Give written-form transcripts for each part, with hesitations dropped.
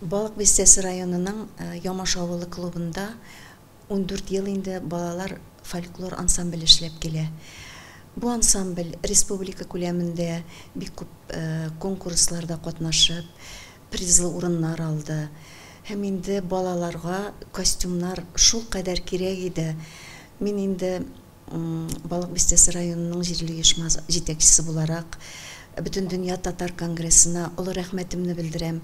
Балык Бистәсе районының Ямаш авылы клубында 14 ел инде балалар фольклор ансамбль эшләп килә. Бу ансамбль республика күләмендә бик күп конкурсларда катнашып, призлы урыннар алды. Һәм инде балаларга костюмнар шул кадәр кирәк иде. Мин инде Балык Бистәсе районының җирле оешма җитәкчесе буларак Бүтән дөнья татар конгрессына олы рәхмәтемне белдерәм.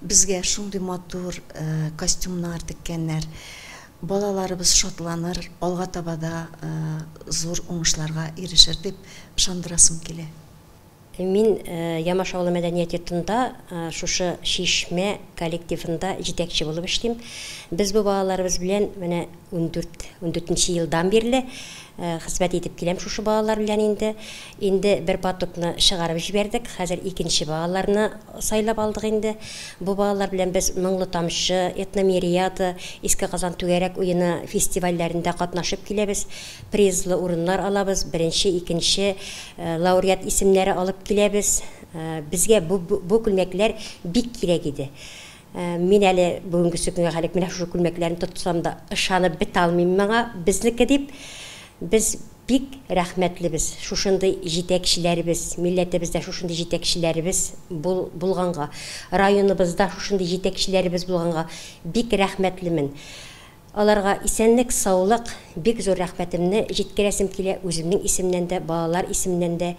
Безгә шундый матур костюмнар теккәннәр. Балаларыбыз шатланыр, алга табада зур уңышларга ирешер дип ышандырасым килә. Мин Ямаш авылы мәдәният йортында шушы шишмә коллективында җитәкче булып эшлим. Без бу балаларыбыз белән менә 14нче елдан бирле хезмәт итеп киләм шушы балалар белән инде бер потокны чыгарып җибәрдек. Хәзер икенче балаларны сайлап алдык инде. Бу балалар белән без Моңлы тамчы, этномериада, Иске Казан түгәрәк уены фестивальләрендә катнашып киләбез. Призлы урыннар алабыз. Беренче, икенче лауреат исемнәре алып киләбез. Безгә бу күлмәкләр бик кирәк иде. Мин әле бүгенге көнгә хәлек менә шушы күлмәкләрне тотсам да ышанып бит алмыйм моңа безнеке дип. Biz bik rəhmətlibіз, şuşunday жетекчиләрбез, милләтебездә шушындай жетекчиләрбез булганга, районыбызда шушындай жетекчиләрбез булганга бик рәхмәтлемен. Аларга исәнлек, саулык, бик зур рәхмәтемне җиткерәсем килә үземнең исемнән дә, балалар исеменнән дә.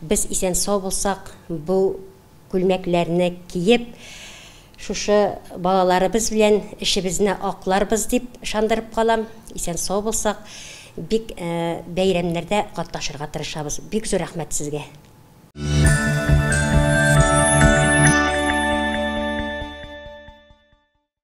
Без исән сау булсак, бу күлмәкләрне киеп, шушы балаларыбыз белән эшебезне акларбыз дип шандырып калам. Исән сау булсак, бик бәйрәмнәрдә катнашырга тырышабыз. Бик зур рәхмәт сезгә.